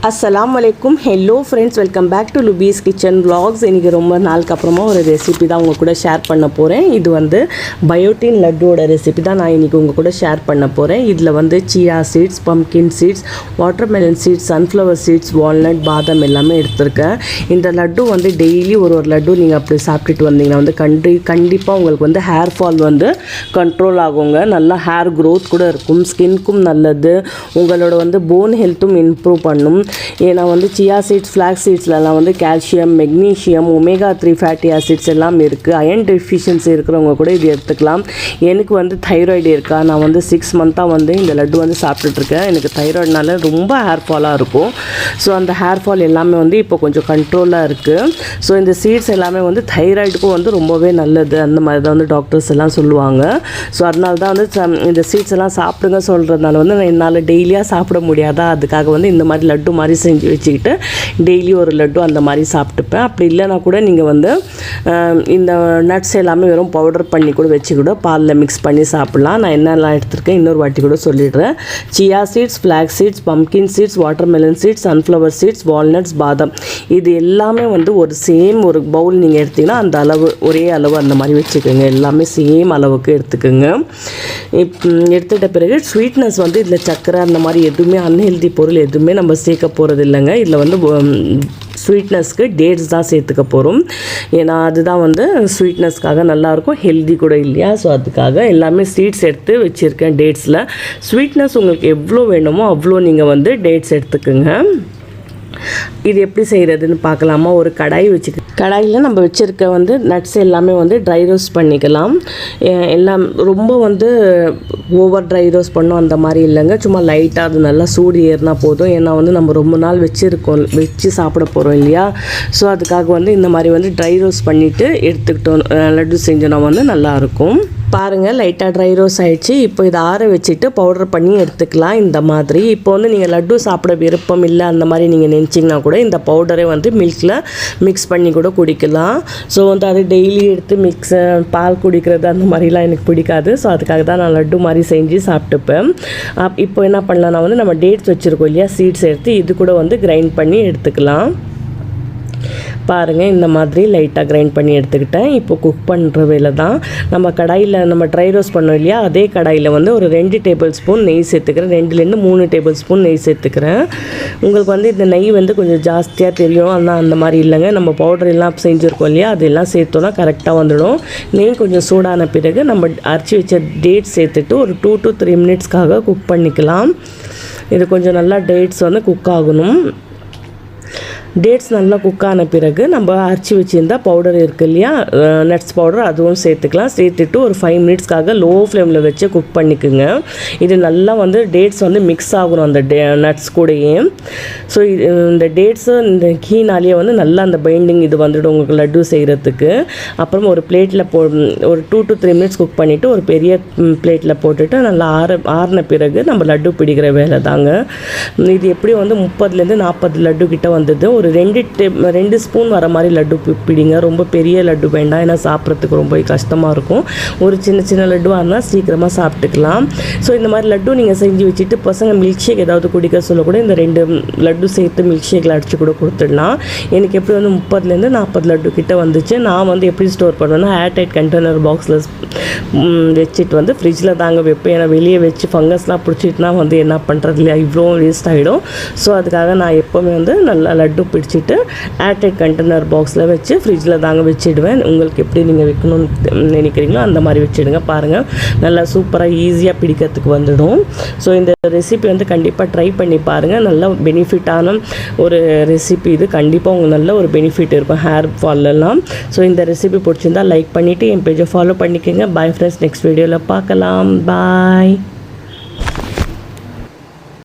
அஸ்ஸலாமு அலைக்கும். Hello friends, welcome back to Lubi's kitchen vlogs. இன்றைக்கி ரொம்ப நாளுக்கு அப்புறமா ஒரு ரெசிபி தான் உங்கள் கூட ஷேர் பண்ண போகிறேன். இது வந்து பயோட்டின் லட்டோட ரெசிபி தான் நான் இன்றைக்கி உங்கள் கூட ஷேர் பண்ண போகிறேன். இதில் வந்து chia seeds, pumpkin seeds, watermelon seeds, sunflower seeds, walnut, பாதாம் எல்லாமே எடுத்திருக்கேன். இந்த லட்டு வந்து டெய்லி ஒரு லட்டு நீங்கள் அப்படி சாப்பிட்டுட்டு வந்தீங்கன்னா வந்து கண்டிப்பாக உங்களுக்கு வந்து ஹேர் ஃபால் வந்து கண்ட்ரோல் ஆகுங்க. நல்லா ஹேர் க்ரோத் கூட இருக்கும், ஸ்கின்க்கும் நல்லது, உங்களோட வந்து போன் ஹெல்த்தும் இம்ப்ரூவ் பண்ணும். ஏன்னா வந்து சியா சீட்ஸ், ஃப்ளாக் சீட்ஸ்லலாம் வந்து calcium, magnesium, omega 3 fatty acids எல்லாம் இருக்குது. அயன் டெஃபிஷியன்சி இருக்கிறவங்க கூட இது எடுத்துக்கலாம். எனக்கு வந்து தைராய்டு இருக்கா, நான் வந்து 6 மந்த்தாக வந்து இந்த லட்டு வந்து சாப்பிட்டுட்ருக்கேன். எனக்கு தைராய்டுனால ரொம்ப ஹேர் ஃபாலாக இருக்கும். ஸோ அந்த ஹேர் ஃபால் எல்லாமே வந்து இப்போ கொஞ்சம் கண்ட்ரோலாக இருக்குது. ஸோ இந்த சீட்ஸ் எல்லாமே வந்து தைராய்டுக்கும் வந்து ரொம்பவே நல்லது, அந்த மாதிரி தான் வந்து டாக்டர்ஸ் எல்லாம் சொல்லுவாங்க. ஸோ அதனால தான் வந்து இந்த சீட்ஸ் எல்லாம் சாப்பிடுங்க சொல்கிறதுனால வந்து நான் என்னால் டெய்லியாக சாப்பிட முடியாதா, அதுக்காக வந்து இந்த மாதிரி லட்டு மாதிரி செஞ்சு வச்சுக்கிட்டு டெய்லி ஒரு லட்டு அந்த மாதிரி சாப்பிட்டுப்பேன். அப்படி இல்லைனா கூட நீங்கள் வந்து இந்த நட்ஸ் எல்லாமே வெறும் பவுடர் பண்ணி கூட வச்சு கூட பாலில் மிக்ஸ் பண்ணி சாப்பிட்லாம். நான் என்னெல்லாம் எடுத்துருக்கேன் இன்னொரு வாட்டி கூட சொல்லிடுறேன். Chia seeds, flax seeds, pumpkin seeds, watermelon seeds, sunflower seeds, walnuts, பாதாம், இது எல்லாமே வந்து ஒரு பவுல் நீங்கள் எடுத்திங்கன்னா அந்த அளவு ஒரே அளவு அந்த மாதிரி வச்சுக்கோங்க. எல்லாமே சேம் அளவுக்கு எடுத்துக்கோங்க. எடுத்துகிட்ட பிறகு ஸ்வீட்னஸ் வந்து இதில் சக்கரை அந்த மாதிரி எதுவுமே அன்ஹெல்தி பொருள் எதுவுமே நம்ம சேர்க்க போகிறது இல்லைங்க. இதில் வந்து ஸ்வீட்னஸ்க்கு டேட்ஸ் தான் சேர்த்துக்க போகிறோம். ஏன்னா அதுதான் வந்து ஸ்வீட்னஸ்க்காக நல்லாயிருக்கும், ஹெல்தி கூட இல்லையா. ஸோ அதுக்காக எல்லாமே சீட்ஸ் எடுத்து வச்சுருக்கேன். டேட்ஸில் ஸ்வீட்னஸ் உங்களுக்கு எவ்வளோ வேணுமோ அவ்வளோ நீங்கள் வந்து டேட்ஸ் எடுத்துக்கோங்க. இது எப்படி செய்கிறதுன்னு பார்க்கலாமா. ஒரு கடாய் கடாயில் நம்ம வச்சுருக்க வந்து நட்ஸ் எல்லாமே வந்து ட்ரை ரோஸ்ட் பண்ணிக்கலாம். எல்லாம் ரொம்ப வந்து ஓவர் ட்ரை ரோஸ்ட் பண்ணோம் அந்த மாதிரி இல்லைங்க. சும்மா லைட்டாக அது நல்லா சூடு ஏறினா போதும். ஏன்னா வந்து நம்ம ரொம்ப நாள் வச்சு சாப்பிட போகிறோம் இல்லையா. ஸோ அதுக்காக வந்து இந்த மாதிரி வந்து ட்ரை ரோஸ்ட் பண்ணிவிட்டு எடுத்துக்கிட்டோம் லட்டு செஞ்சோன்னா வந்து நல்லாயிருக்கும். பாருங்கள், லைட்டாக ட்ரை ரோஸ் ஆகிடுச்சு. இப்போ இதை ஆற வச்சுட்டு பவுடர் பண்ணி எடுத்துக்கலாம் இந்த மாதிரி. இப்போ வந்து நீங்கள் லட்டு சாப்பிட விருப்பம் இல்லை அந்த மாதிரி நீங்கள் நினச்சிங்கன்னா கூட இந்த பவுடரை வந்து மில்கில் மிக்ஸ் பண்ணி கூட குடிக்கலாம். ஸோ வந்து அது டெய்லி எடுத்து பால் குடிக்கிறது அந்த மாதிரிலாம் எனக்கு பிடிக்காது. ஸோ அதுக்காக தான் நான் லட்டு மாதிரி செஞ்சு சாப்பிட்டுப்பேன். இப்போ என்ன பண்ணலாம்னா வந்து நம்ம டேட்ஸ் வச்சுருக்கோம் இல்லையா, சீட்ஸ் எடுத்து இது கூட வந்து கிரைண்ட் பண்ணி எடுத்துக்கலாம். பாருங்கள், இந்த மாதிரி லைட்டாக கிரைண்ட் பண்ணி எடுத்துக்கிட்டேன். இப்போ குக் பண்ணுற வேலை தான். நம்ம கடாயில் நம்ம ட்ரை ரோஸ்ட் பண்ணோம் இல்லையா, அதே கடாயில் வந்து ஒரு 2 டேபிள் ஸ்பூன் நெய் சேர்த்துக்கிறேன். 2லேருந்து 3 டேபிள் ஸ்பூன் நெய் சேர்த்துக்கிறேன். உங்களுக்கு வந்து இந்த நெய் வந்து கொஞ்சம் ஜாஸ்தியாக தெரியும், ஆனால் அந்த மாதிரி இல்லைங்க. நம்ம பவுடர் எல்லாம் செஞ்சுருக்கோம் இல்லையா, அதெல்லாம் சேர்த்தோன்னா கரெக்டாக வந்துடும். நெய் கொஞ்சம் சூடான பிறகு நம்ம அரைச்சி வச்ச டேட்ஸ் சேர்த்துட்டு ஒரு 2 to 3 மினிட்ஸ்க்காக குக் பண்ணிக்கலாம். இது கொஞ்சம் நல்லா டேட்ஸ் வந்து குக் ஆகணும். டேட்ஸ் நல்லா குக் ஆன பிறகு நம்ம அரைச்சி வச்சுருந்தா பவுடர் இருக்குது இல்லையா, நட்ஸ் பவுடர், அதுவும் சேர்த்துக்கலாம். சேர்த்துட்டு ஒரு 5 மினிட்ஸ்க்காக லோ ஃப்ளேமில் வச்சு குக் பண்ணிக்குங்க. இது நல்லா வந்து டேட்ஸ் வந்து மிக்ஸ் ஆகணும் அந்த நட்ஸ் கூடயே. ஸோ இந்த டேட்ஸு இந்த கீனாலேயே வந்து நல்லா அந்த பைண்டிங் இது வந்துடும் உங்களுக்கு லட்டு செய்கிறதுக்கு. அப்புறம் ஒரு பிளேட்டில் ஒரு 2 to 3 மினிட்ஸ் குக் பண்ணிவிட்டு ஒரு பெரிய பிளேட்டில் போட்டுட்டு நல்லா ஆறின பிறகு நம்ம லட்டு பிடிக்கிற வேலை தாங்க. இது எப்படி வந்து 30லேருந்து 40 லட்டு கிட்ட வந்தது. ஒரு 2 ஸ்பூன் வர மாதிரி லட்டு பிடிங்க. ரொம்ப பெரிய லட்டு வேண்டாம், ஏன்னா சாப்பிட்றதுக்கு ரொம்ப கஷ்டமாக இருக்கும். ஒரு சின்ன லட்டுவாக இருந்தால் சீக்கிரமாக சாப்பிட்டுக்கலாம். ஸோ இந்த மாதிரி லட்டு நீங்கள் செஞ்சு வச்சுட்டு பசங்க மில்க் ஷேக் ஏதாவது குடிக்க சொல்லக்கூட இந்த 2 லட்டு சேர்த்து மில்க் ஷேக்கில் அடித்து கூட கொடுத்துடலாம். எனக்கு எப்படி வந்து 30லேருந்து 40 லட்டு கிட்ட வந்துச்சு. நான் வந்து எப்படி ஸ்டோர் பண்ணுவேன்னா ஏர்டைட் கண்டெய்னர் பாக்ஸில் வச்சுட்டு வந்து ஃப்ரிட்ஜில் தாங்க வைப்பேன். ஏன்னா வெளியே வச்சு ஃபங்கஸ்லாம் பிடிச்சிட்டுனா வந்து என்ன பண்ணுறது இல்லையா, இவ்வளோ வேஸ்ட் ஆகிடும். ஸோ அதுக்காக நான் எப்போவுமே வந்து நல்லா லட்டு பிடிச்சிட்டு ஏர்டைட் கண்டெய்னர் பாக்ஸில் வச்சு ஃப்ரிட்ஜில் தாங்க வச்சுடுவேன். உங்களுக்கு எப்படி நீங்கள் வைக்கணும்னு நினைக்கிறீங்களோ அந்த மாதிரி வச்சுடுங்க. பாருங்கள், நல்லா சூப்பராக ஈஸியாக பிடிக்கிறதுக்கு வந்துடும். ஸோ இந்த ரெசிபி வந்து கண்டிப்பாக ட்ரை பண்ணி பாருங்கள். நல்ல பெனிஃபிட்டான ஒரு ரெசிபி இது. கண்டிப்பாக உங்களுக்கு நல்ல ஒரு பெனிஃபிட் இருக்கும் ஹேர் ஃபால்லாம். ஸோ இந்த ரெசிபி பிடிச்சிருந்தால் லைக் பண்ணிவிட்டு என் பேஜை ஃபாலோ பண்ணிக்கோங்க. பாய் ஃப்ரெண்ட்ஸ், நெக்ஸ்ட் வீடியோவில் பார்க்கலாம். பாய்.